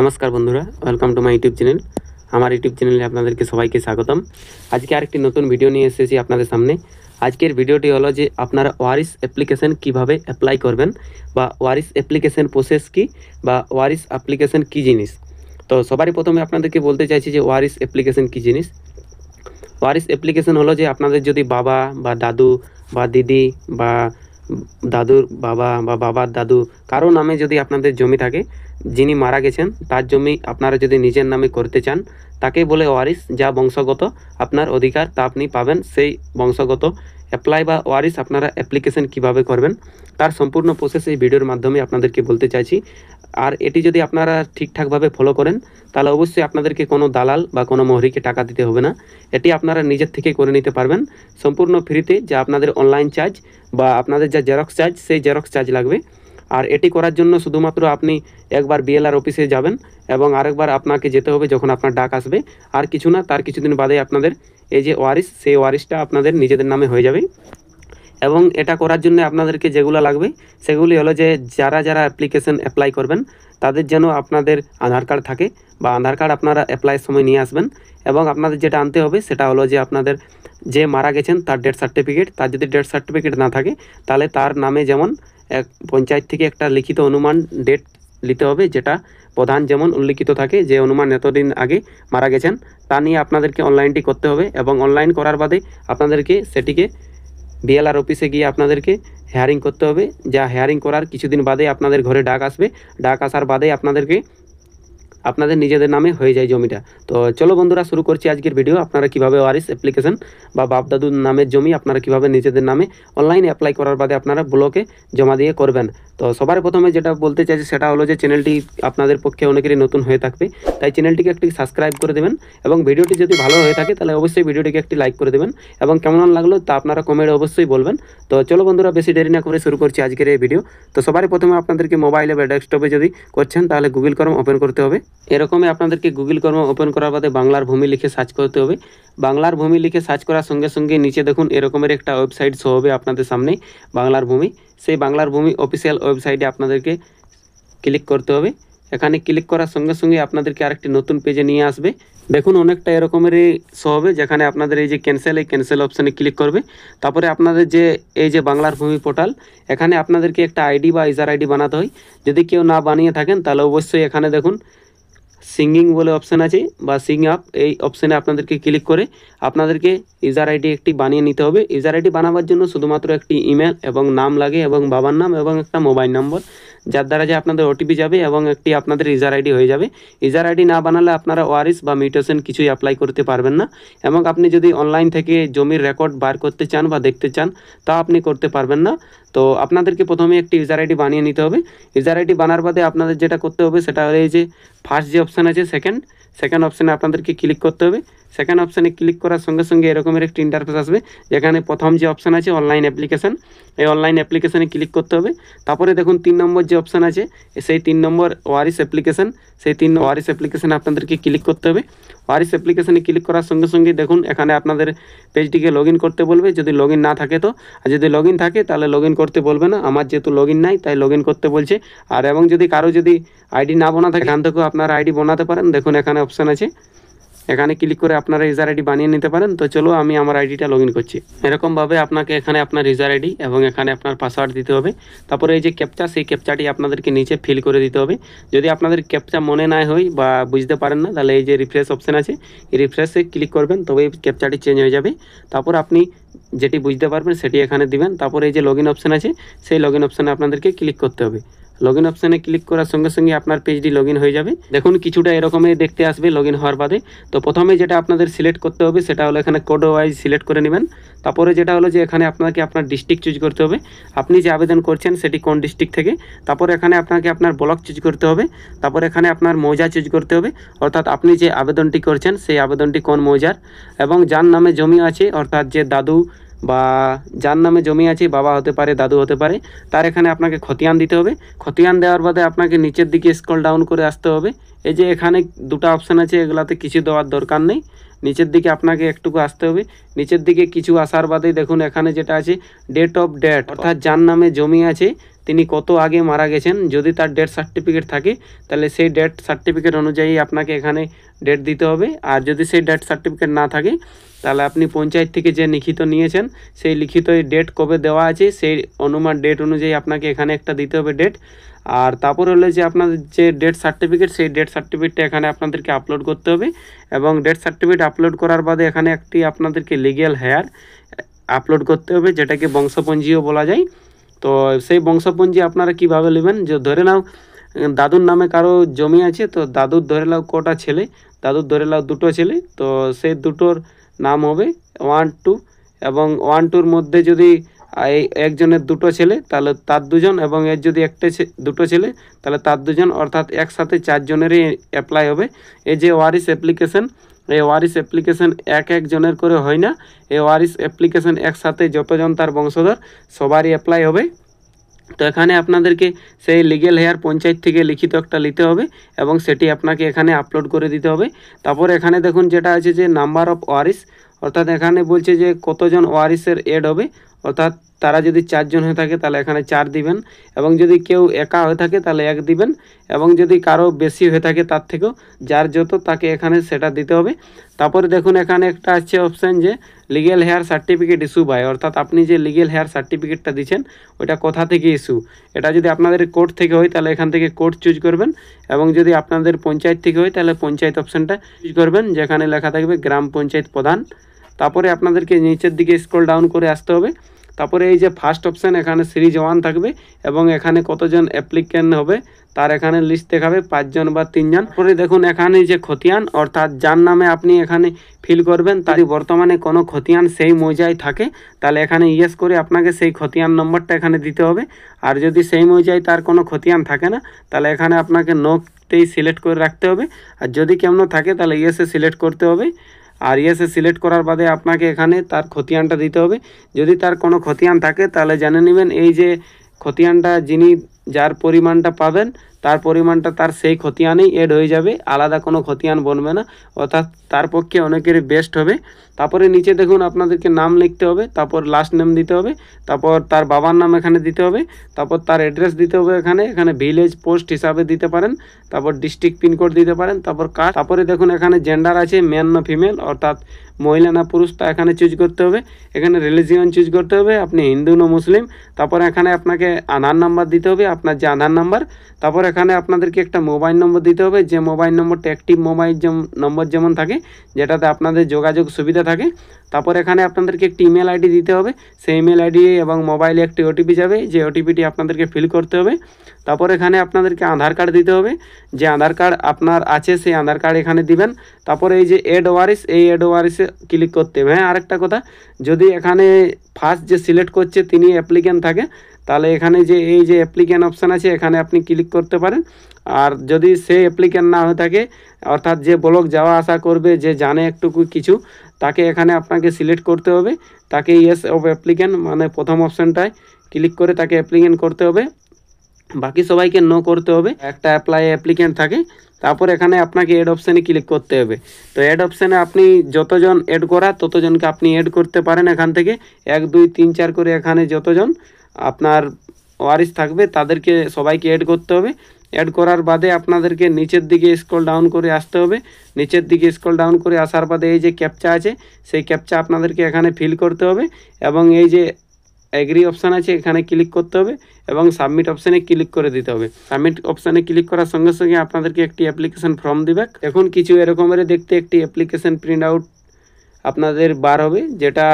नमस्कार बंधुरा welcome to my YouTube channel. हमारे यूट्यूब चैनले आपनादेरके सबाइके स्वागतम। आज के आरेकटी नतून भिडियो निये एसेछि आपनादेर सामने। आजकेर भिडियोटी हलो जे आपनारा ओआरएस एप्लीकेशन किभाबे अप्लाई करबेन बा ओआरएस एप्लीकेशन प्रसेस की बा ओआरएस एप्लीकेशन की जिनिस। तो सबारই प्रथमे आपनादेरके बोलते चाइछि जे ओआरएस एप्लीकेशन की जिनिस। ओआरएस एप्लीकेशन हलो जे आपनादेर जदि बाबा बा दादू बा दिदी बा दादुर बाबा बा बाबार दादू कारो नामे जदि आपनादेर जमी थाके, जिनी मारा गेछेन तार जमी आपनारा जदि निजेर नामे करते चान ताके बोले ओआरएस, जा बंशगत आपनार अधिकार ता आपनि पाबेन। सेई बंशगत अप्लाई बा ओआरएस आपनारा एप्लीकेशन किभाबे करबेन तार सम्पूर्ण प्रसेस এই ভিডিওর মাধ্যমে আপনাদেরকে বলতে চাইছি। আর এটি যদি আপনারা ঠিকঠাকভাবে ফলো করেন তাহলে অবশ্যই আপনাদেরকে কোনো দালাল বা কোনো মহরিকে টাকা দিতে হবে না। এটি আপনারা নিজের থেকে করে নিতে পারবেন সম্পূর্ণ ফ্রিতে। যা আপনাদের অনলাইন চার্জ বা আপনাদের যা জেরক্স চার্জ সেই জেরক্স চার্জ লাগবে। আর এটি করার জন্য শুধুমাত্র আপনি একবার বিএলআর অফিসে যাবেন এবং আরেকবার আপনাকে যেতে হবে যখন আপনার ডাক আসবে। আর কিছু না, তার কিছুদিন বাদে আপনাদের এই যে ওআরএস সেই ওআরএসটা আপনাদের নিজেদের নামে হয়ে যাবে। এবং এটা করার জন্য আপনাদেরকে যেগুলো লাগবে সেগুলি হলো যে যারা যারা অ্যাপ্লিকেশন অ্যাপ্লাই করবেন তাদের যেন আপনাদের আধার কার্ড থাকে বা আধার কার্ড আপনারা অ্যাপ্লাইয়ের সময় নিয়ে আসবেন। এবং আপনাদের যেটা আনতে হবে সেটা হলো যে আপনাদের যে মারা গেছেন তার ডেথ সার্টিফিকেট। তার যদি ডেথ সার্টিফিকেট না থাকে তাহলে তার নামে যেমন এক পঞ্চায়েত থেকে একটা লিখিত অনুমান ডেট নিতে হবে, যেটা প্রধান যেমন উল্লিখিত থাকে যে অনুমান এতদিন আগে মারা গেছেন, তা নিয়ে আপনাদেরকে অনলাইনটি করতে হবে। এবং অনলাইন করার বাদে আপনাদেরকে সেটিকে বিএলআর অফিসে গিয়ে আপনাদেরকে হেয়ারিং করতে হবে। যা হেয়ারিং করার কিছুদিন বাদে আপনাদের ঘরে ডাক আসবে। ডাক আসার বাদে আপনাদেরকে আপনাদের নিজেদের নামে হয়ে যায় জমিটা। তো চলো বন্ধুরা শুরু করছি আজকের ভিডিও। আপনারা কিভাবে ওআরএস অ্যাপ্লিকেশন বা বাপ দাদুর নামের জমি আপনারা কিভাবে নিজেদের নামে অনলাইনে অ্যাপ্লাই করার বাদে আপনারা ব্লকে জমা দিয়ে করবেন। তো সবার প্রথমে যেটা বলতে চাইছি সেটা হলো যে চ্যানেলটি আপনাদের পক্ষে অনেকেরই নতুন হয়ে থাকবে, তাই চ্যানেলটিকে একটি সাবস্ক্রাইব করে দেবেন এবং ভিডিওটি যদি ভালো হয়ে থাকে তাহলে অবশ্যই ভিডিওটিকে একটি লাইক করে দেবেন এবং কেমন লাগলো তা আপনারা কমেন্টে অবশ্যই বলবেন। তো চলো বন্ধুরা বেশি দেরি না করে শুরু করছি আজকের এই ভিডিও। তো সবার প্রথমে আপনাদেরকে মোবাইলে বা ডেস্কটপে যদি করছেন তাহলে গুগল ক্রোম ওপেন করতে হবে। এরকমই আপনাদেরকে গুগল ক্রোম ওপেন করার বাদে বাংলার ভূমি লিখে সার্চ করতে হবে। বাংলার ভূমি লিখে সার্চ করার সঙ্গে সঙ্গে নিচে দেখুন এরকমের একটা ওয়েবসাইট শো হবে আপনাদের সামনে, বাংলার ভূমি। সেই বাংলার ভূমি অফিসিয়াল ওয়েবসাইটে আপনাদেরকে ক্লিক করতে হবে। এখানে ক্লিক করার সঙ্গে সঙ্গে আপনাদেরকে আরেকটি নতুন পেজে নিয়ে আসবে। দেখুন অনেকটা এরকমেরই শো হবে, যেখানে আপনাদের এই যে ক্যান্সেল, এই ক্যান্সেল অপশানে ক্লিক করবে। তারপরে আপনাদের যে এই যে বাংলার ভূমি পোর্টাল, এখানে আপনাদেরকে একটা আইডি বা ইউজার আইডি বানাতে হয়। যদি কেউ না বানিয়ে থাকেন তাহলে অবশ্যই এখানে দেখুন সিঙ্গিং বলে অপশান আছে বা সিং আপ, এই অপশানে আপনাদেরকে ক্লিক করে আপনাদেরকে ইউজার আইডি একটি বানিয়ে নিতে হবে। ইউজার আইডি বানাবার জন্য শুধুমাত্র একটি ইমেল এবং নাম লাগে এবং বাবার নাম এবং একটা মোবাইল নম্বর, যার দ্বারা যে আপনাদের ওটিপি যাবে এবং একটি আপনাদের ইউজার আইডি হয়ে যাবে। ইউজার আইডি না বানালে আপনারা ওআরএস বা মিউটেশন কিছুই অ্যাপ্লাই করতে পারবেন না। এবং আপনি যদি অনলাইন থেকে জমির রেকর্ড বার করতে চান বা দেখতে চান তা আপনি করতে পারবেন না। তো আপনাদেরকে প্রথমে একটি ইউজার আইডি বানিয়ে নিতে হবে। ইউজার আইডি বানার বাদে আপনাদের যেটা করতে হবে সেটা হলো এই যে ফার্স্ট যে অপশান আছে সেকেন্ড অপশানে আপনাদেরকে ক্লিক করতে হবে। সেকেন্ড অপশানে ক্লিক করার সঙ্গে সঙ্গে এরকমের একটি ইন্টারফেস আসবে, যেখানে প্রথম যে অপশান আছে অনলাইন অ্যাপ্লিকেশান, এই অনলাইন অ্যাপ্লিকেশানে ক্লিক করতে হবে। তারপরে দেখুন 3 নম্বর যে অপশান আছে সেই 3 নম্বর ওআরএস অ্যাপ্লিকেশান, সেই 3 ওআরএস অ্যাপ্লিকেশানে আপনাদেরকে ক্লিক করতে হবে। ওআরএস অ্যাপ্লিকেশানে ক্লিক করার সঙ্গে সঙ্গে দেখুন এখানে আপনাদের পেজটিকে লগ ইন করতে বলবে। যদি লগ ইন না থাকে তো, আর যদি লগ ইন থাকে তাহলে লগ ইন করতে বলবে না। আমার যেহেতু লগ ইন নাই তাই লগ ইন করতে বলছে। আর এবং যদি কারো যদি আইডি না বানা থাকে এখান থেকেও আপনারা আইডি বানাতে পারেন। দেখুন এখানে অপশান আছে, এখানে ক্লিক করে আপনারা ইউজার আইডি বানিয়ে নিতে পারেন। তো চলো আমি আমার আইডিটা লগ ইন করছি। এরকমভাবে আপনাকে এখানে আপনার ইউজার আইডি এবং এখানে আপনার পাসওয়ার্ড দিতে হবে। তারপরে এই যে ক্যাপচা, সেই ক্যাপচাটি আপনাদেরকে নিচে ফিল করে দিতে হবে। যদি আপনাদের ক্যাপচা মনে না হয় বা বুঝতে পারেন না তাহলে এই যে রিফ্রেশ অপশান আছে, এই রিফ্রেশে ক্লিক করবেন, তবে এই ক্যাপচাটি চেঞ্জ হয়ে যাবে। তারপর আপনি যেটি বুঝতে পারবেন সেটি এখানে দিবেন। তারপরে এই যে লগ ইন অপশান আছে সেই লগ ইন অপশানে আপনাদেরকে ক্লিক করতে হবে। লগ ইন অপশানে ক্লিক করার সঙ্গে সঙ্গে আপনার পেজটি লগ ইন হয়ে যাবে। দেখুন কিছুটা এরকমই দেখতে আসবে লগ ইন হওয়ার বাদে। তো প্রথমে যেটা আপনাদের সিলেক্ট করতে হবে সেটা হলো এখানে কোড ওয়াইজ সিলেক্ট করে নেবেন। তারপরে যেটা হলো যে এখানে আপনাকে আপনার ডিস্ট্রিক্ট চুজ করতে হবে, আপনি যে আবেদন করছেন সেটি কোন ডিস্ট্রিক্ট থেকে। তারপর এখানে আপনাকে আপনার ব্লক চুজ করতে হবে। তারপর এখানে আপনার মৌজা চুজ করতে হবে, অর্থাৎ আপনি যে আবেদনটি করছেন সেই আবেদনটি কোন মৌজার। এবং যার নামে জমি আছে, অর্থাৎ যে দাদু বা যার নামে জমি আছে, বাবা হতে পারে দাদু হতে পারে, তার এখানে আপনাকে খতিয়ান দিতে হবে। খতিয়ান দেওয়ার বাদে আপনাকে নিচের দিকে স্ক্রল ডাউন করে আসতে হবে। এই যে এখানে দুটো অপশান আছে, এগুলাতে কিছু দেওয়ার দরকার নেই। নিচের দিকে আপনাকে একটুকু আসতে হবে। নিচের দিকে কিছু আসার বাদে দেখুন এখানে যেটা আছে ডেট অফ ডেথ, অর্থাৎ যার নামে জমি আছে তিনি কত আগে মারা গেছেন। যদি তার ডেথ সার্টিফিকেট থাকে তাহলে সেই ডেথ সার্টিফিকেট অনুযায়ী আপনাকে এখানে ডেট দিতে হবে। আর যদি সেই ডেথ সার্টিফিকেট না থাকে তাহলে আপনি পঞ্চায়েত থেকে যে লিখিত নিয়েছেন সেই লিখিত ডেট কবে দেওয়া আছে সেই অনুমান ডেট অনুযায়ী আপনাকে এখানে একটা দিতে হবে ডেট। আর তারপর হলো যে আপনাদের যে ডেথ সার্টিফিকেট সেই ডেথ সার্টিফিকেটটা এখানে আপনাদেরকে আপলোড করতে হবে। এবং ডেথ সার্টিফিকেট আপলোড করার বাদে এখানে একটি আপনাদেরকে লিগ্যাল হেয়ার আপলোড করতে হবে, যেটাকে বংশপঞ্জিও বলা যায়। তো সেই বংশপঞ্জি আপনারা কিভাবে নেবেন, যে ধরে নাও দাদুর নামে কারো জমি আছে, তো দাদুর ধরে নাও কটা ছেলে, দাদুর ধরে নাও দুটো ছেলে, তো সেই দুটোর নাম হবে 1, 2 এবং 1, 2-র মধ্যে যদি এই একজনের দুটো ছেলে তাহলে তার দুজন, এবং এর যদি একটা দুটো ছেলে তাহলে তার দুজন, অর্থাৎ একসাথে 4 জনেরই অ্যাপ্লাই হবে। এই যে ওয়ারিশ অ্যাপ্লিকেশন, এই ওয়ারিশ অ্যাপ্লিকেশন একজনের করে হয় না, এই ওয়ারিশ অ্যাপ্লিকেশন একসাথে যতজন তার বংশধর সবারই অ্যাপ্লাই হবে। তো এখানে আপনাদেরকে সেই লিগ্যাল হেয়ার পঞ্চায়েত থেকে লিখিত একটা নিতে হবে এবং সেটি আপনাকে এখানে আপলোড করে দিতে হবে। তারপর এখানে দেখুন যেটা আছে যে নাম্বার অফ ওয়ারিশ, অর্থাৎ এখানে বলছে যে কতজন ওয়ারিশের এড হবে, অর্থাৎ তারা যদি 4 জন হয়ে থাকে তাহলে এখানে 4 দিবেন, এবং যদি কেউ একা হয়ে থাকে তাহলে 1 দিবেন, এবং যদি কারো বেশি হয়ে থাকে তার থেকেও যার যত তাকে এখানে সেটা দিতে হবে। তারপরে দেখুন এখানে একটা আছে অপশান যে legal heir certificate issue by, অর্থাৎ আপনি যে লিগ্যাল হেয়ার সার্টিফিকেটটা দিচ্ছেন ওইটা কোথা থেকে ইস্যু। এটা যদি আপনাদের কোর্ট থেকে হয় তাহলে এখান থেকে কোর্ট চুজ করবেন, এবং যদি আপনাদের পঞ্চায়েত থেকে হয় তাহলে পঞ্চায়েত অপশানটা চুজ করবেন, যেখানে লেখা থাকবে গ্রাম পঞ্চায়েত প্রধান। তারপরে আপনাদেরকে নিচের দিকে স্ক্রল ডাউন করে আসতে হবে। তারপরে এই যে ফার্স্ট অপশান এখানে সিরিজ 1 থাকবে, এবং এখানে কতজন অ্যাপ্লিক্যান্ট হবে তার এখানে লিস্ট দেখাবে 5 জন বা 3 জন। পরে দেখুন এখানে যে খতিয়ান, অর্থাৎ যার নামে আপনি এখানে ফিল করবেন তারই বর্তমানে কোনো খতিয়ান সেই মৌজায় থাকে তাহলে এখানে ইয়েস করে আপনাকে সেই খতিয়ান নম্বরটা এখানে দিতে হবে। আর যদি সেই মৌজায় তার কোনো খতিয়ান থাকে না তাহলে এখানে আপনাকে নোতেই সিলেক্ট করে রাখতে হবে, আর যদি কেমন থাকে তাহলে ইয়েসে সিলেক্ট করতে হবে। আর ইয়েসে সিলেক্ট করার বাদে আপনাকে এখানে তার খতিয়ানটা দিতে হবে। যদি তার কোনো খতিয়ান থাকে তাহলে জেনে নেবেন এই যে খতিয়ানটা যিনি যার পরিমাণটা পাবেন তার পরিমাণটা তার সেই খতিয়ানেই এড হয়ে যাবে, আলাদা কোনো খতিয়ান বনবে না, অর্থাৎ তার পক্ষে অনেকেরই বেস্ট হবে। তারপরে নিচে দেখুন আপনাদেরকে নাম লিখতে হবে, তারপর লাস্ট নেম দিতে হবে, তারপর তার বাবার নাম এখানে দিতে হবে, তারপর তার অ্যাড্রেস দিতে হবে, এখানে ভিলেজ পোস্ট হিসাবে দিতে পারেন, তারপর ডিস্ট্রিক্ট পিনকোড দিতে পারেন, তারপর কাস্ট। তারপরে দেখুন এখানে জেন্ডার আছে মেন না ফিমেল, অর্থাৎ মহিলা না পুরুষ তা এখানে চুজ করতে হবে। এখানে রিলিজিয়ন চুজ করতে হবে, আপনি হিন্দু না মুসলিম। তারপর এখানে আপনাকে আধার নাম্বার দিতে হবে, আপনার যে আধার নাম্বার। তারপর এখানে আপনাদেরকে একটা মোবাইল নম্বর দিতে হবে, যে মোবাইল নম্বরটা অ্যাক্টিভ মোবাইল নম্বর যেমন থাকে, যেটাতে আপনাদের যোগাযোগ সুবিধা থাকে। তারপর এখানে আপনাদেরকে একটি ইমেল আইডি দিতে হবে, সেই ইমেল আইডি এবং মোবাইলে একটি ওটিপি যাবে, যে ওটিপিটি আপনাদেরকে ফিল করতে হবে। তারপর এখানে আপনাদেরকে আধার কার্ড দিতে হবে, যে আধার কার্ড আপনার আছে সেই আধার কার্ড এখানে দিবেন। তারপর এই যে এড ওয়ারিশ, এই এড ওয়ারিশে ক্লিক করতে হবে। হ্যাঁ, আরেকটা কথা, যদি এখানে ফার্স্ট যে সিলেক্ট করছে তিনি অ্যাপ্লিক্যান্ট থাকে তাহলে এখানে যে এই যে অ্যাপ্লিক্যান্ট অপশান আছে এখানে আপনি ক্লিক করতে পারেন। আর যদি সে অ্যাপ্লিক্যান্ট না হয়ে থাকে, অর্থাৎ যে ব্লক যাওয়া আসা করবে, যে জানে একটুকু কিছু, তাকে এখানে আপনাকে সিলেক্ট করতে হবে, তাকে ইয়েস অফ অ্যাপ্লিক্যান্ট মানে প্রথম অপশানটায় ক্লিক করে তাকে অ্যাপ্লিক্যান্ট করতে হবে, বাকি সবাইকে নো করতে হবে। একটা অ্যাপ্লিক্যান্ট থাকে। তারপর এখানে আপনাকে এড অপশানে ক্লিক করতে হবে। তো এড অপশানে আপনি যতজন এড করা ততজনকে আপনি এড করতে পারেন এখান থেকে, 1, 2, 3, 4 করে এখানে যতজন আপনার ওয়ারিশ থাকবে তাদেরকে সবাইকে এড করতে হবে। অ্যাড করার বাদে আপনাদেরকে নিচের দিকে স্ক্রল ডাউন করে আসতে হবে। নিচের দিকে স্ক্রল ডাউন করে আসার বাদে এই যে ক্যাপচা আছে সেই ক্যাপচা আপনাদেরকে এখানে ফিল করতে হবে, এবং এই যে এগ্রি অপশান আছে এখানে ক্লিক করতে হবে, এবং সাবমিট অপশানে ক্লিক করে দিতে হবে। সাবমিট অপশানে ক্লিক করার সঙ্গে সঙ্গে আপনাদেরকে একটি অ্যাপ্লিকেশন ফর্ম দিবে। এখন কিছু এরকমের দেখতে একটি অ্যাপ্লিকেশন প্রিন্ট আউট আপনাদের বার হবে, যেটা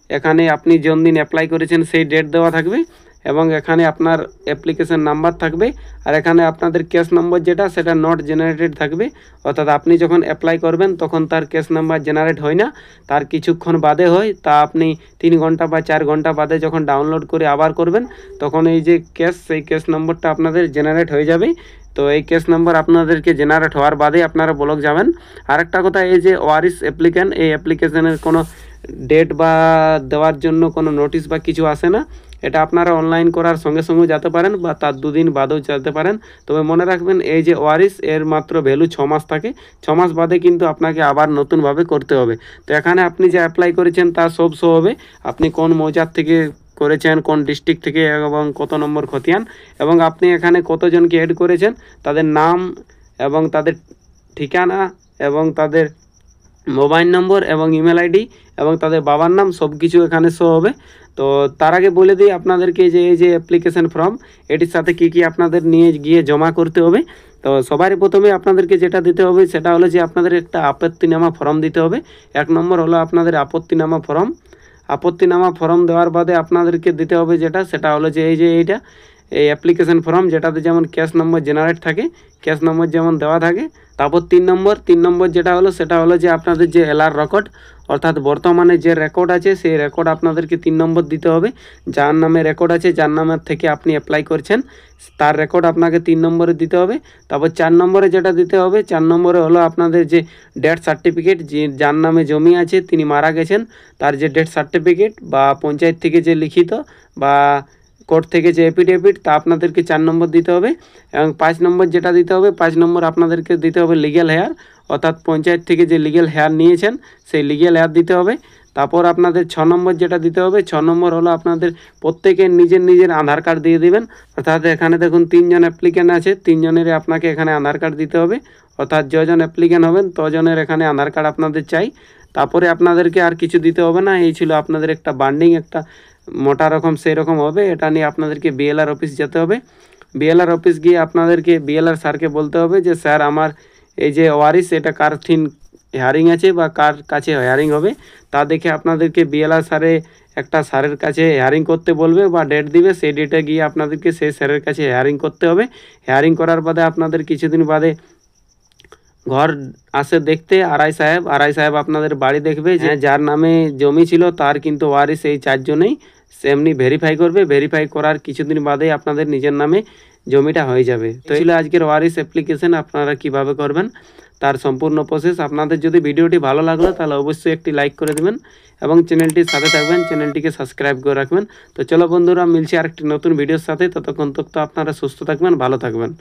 এখানে আপনি যেন দিন অ্যাপ্লাই করেছেন সেই ডেট দেওয়া থাকবে, এবং এখানে আপনার অ্যাপ্লিকেশন নাম্বার থাকবে, আর এখানে আপনাদের কেস নম্বর যেটা সেটা নট জেনারেটেড থাকবে, অর্থাৎ আপনি যখন অ্যাপ্লাই করবেন তখন তার কেস নাম্বার জেনারেট হয় না, তার কিছুক্ষণ বাদে হয়। তা আপনি 3 ঘন্টা বা 4 ঘন্টা বাদে যখন ডাউনলোড করে আবার করবেন তখন এই যে সেই কেস নম্বরটা আপনাদের জেনারেট হয়ে যাবে। তো এই কেস নাম্বার আপনাদেরকে জেনারেট হওয়ার বাদে আপনারা ব্লক যাবেন। আরেকটা কথা, এই যে ওয়ারিশ অ্যাপ্লিক্যান্ট, এই অ্যাপ্লিকেশনের কোনো ডেট বা দেওয়ার জন্য কোনো নোটিশ বা কিছু আসে না, এটা আপনারা অনলাইন করার সঙ্গে সঙ্গে যেতে পারেন বা তার 2 দিন বাদেও যেতে পারেন। তবে মনে রাখবেন এই যে ওয়ারিশ এর মাত্র ভ্যালু 6 মাস থাকে, 6 মাস বাদে কিন্তু আপনাকে আবার নতুনভাবে করতে হবে। তো এখানে আপনি যে অ্যাপ্লাই করেছেন তা সব শো হবে, আপনি কোন মৌজার থেকে করেছেন, কোন ডিস্ট্রিক্ট থেকে এবং কত নম্বর খতিয়ান, এবং আপনি এখানে কতজনকে অ্যাড করেছেন, তাদের নাম এবং তাদের ঠিকানা এবং তাদের মোবাইল নম্বর এবং ইমেল আইডি এবং তাদের বাবার নাম সব কিছু এখানে শো হবে। তো তার আগে বলে দিই আপনাদেরকে যে এই যে অ্যাপ্লিকেশন ফর্ম, এটির সাথে কি কি আপনাদের নিয়ে গিয়ে জমা করতে হবে। তো সবার প্রথমে আপনাদেরকে যেটা দিতে হবে সেটা হলো যে আপনাদের একটা আপত্তিনামা ফর্ম দিতে হবে। 1 নম্বর হলো আপনাদের আপত্তিনামা ফর্ম। আপত্তিনামা ফর্ম দেওয়ার বাদে আপনাদেরকে দিতে হবে সেটা হলো যে এই অ্যাপ্লিকেশন ফর্ম, যেটাতে যেমন ক্যাশ নম্বর জেনারেট থাকে, ক্যাশ নম্বর যেমন দেওয়া থাকে। তারপর 3 নম্বর যেটা হলো সেটা হলো যে আপনাদের যে এলআর রেকর্ড, অর্থাৎ বর্তমানে যে রেকর্ড আছে সেই রেকর্ড আপনাদেরকে 3 নম্বর দিতে হবে। যার নামে রেকর্ড আছে, যার নামের থেকে আপনি অ্যাপ্লাই করছেন, তার রেকর্ড আপনাকে 3 নম্বরে দিতে হবে। তারপর 4 নম্বরে যেটা দিতে হবে, 4 নম্বরে হলো আপনাদের যে ডেথ সার্টিফিকেট, যে যার নামে জমি আছে তিনি মারা গেছেন, তার যে ডেথ সার্টিফিকেট বা পঞ্চায়েত থেকে যে লিখিত বা কোর্ট থেকে যে এফিডেভিট, তা আপনাদেরকে 4 নম্বর দিতে হবে। এবং 5 নম্বর যেটা দিতে হবে, 5 নম্বর আপনাদেরকে দিতে হবে লিগ্যাল হেয়ার, অর্থাৎ পঞ্চায়েত থেকে যে লিগ্যাল হেয়ার নিয়েছেন সেই লিগ্যাল হেয়ার দিতে হবে। তারপর আপনাদের 6 নম্বর যেটা দিতে হবে, 6 নম্বর হলো আপনাদের প্রত্যেকের নিজের আধার কার্ড দিয়ে দিবেন। অর্থাৎ এখানে দেখুন 3 জন অ্যাপ্লিক্যান্ট আছে, 3 জনেরই আপনাকে এখানে আধার কার্ড দিতে হবে। অর্থাৎ যজন অ্যাপ্লিক্যান্ট হবেন তজনের এখানে আধার কার্ড আপনাদের চাই। তারপরে আপনাদেরকে আর কিছু দিতে হবে না। এই ছিল আপনাদের একটা বান্ডিং, একটা মোটা রকম সেই রকম হবে। এটা নিয়ে আপনাদেরকে বিএলআর অফিস যেতে হবে। বিএলআর অফিস গিয়ে আপনাদেরকে বিএলআর স্যারকে বলতে হবে যে স্যার আমার এই যে ওয়ারিস, এটা কার থিন হেয়ারিং আছে বা কার কাছে হেয়ারিং হবে, তা দেখে আপনাদেরকে বিএলআর একটা স্যারের কাছে হেয়ারিং করতে বলবে বা ডেট দিবে। সেই ডেটে গিয়ে আপনাদেরকে সেই স্যারের কাছে হেয়ারিং করতে হবে। হেয়ারিং করার বাদে আপনাদের কিছুদিন বাদে ঘর আসে দেখতে আরআই সাহেব আপনাদের বাড়ি দেখবে, যে যার নামে জমি ছিল তার কিন্তু ওয়ারিস এই 4 জনেই। সেমনি ভেরিফাই করবে, ভেরিফাই করার কিছুদিন বাদেই আপনাদের নিজের নামে জমিটা হয়ে যাবে। তো ছিল আজকের ওয়ারিস অ্যাপ্লিকেশন, আপনারা কিভাবে করবেন তার সম্পূর্ণ প্রসেস। আপনাদের যদি ভিডিওটি ভালো লাগলো তাহলে অবশ্যই একটি লাইক করে দেবেন এবং চ্যানেলটির সাথে থাকবেন, চ্যানেলটিকে সাবস্ক্রাইব করে রাখবেন। তো চলো বন্ধুরা, মিলছি আরেকটি নতুন ভিডিওর সাথে। ততক্ষণ তো আপনারা সুস্থ থাকবেন, ভালো থাকবেন।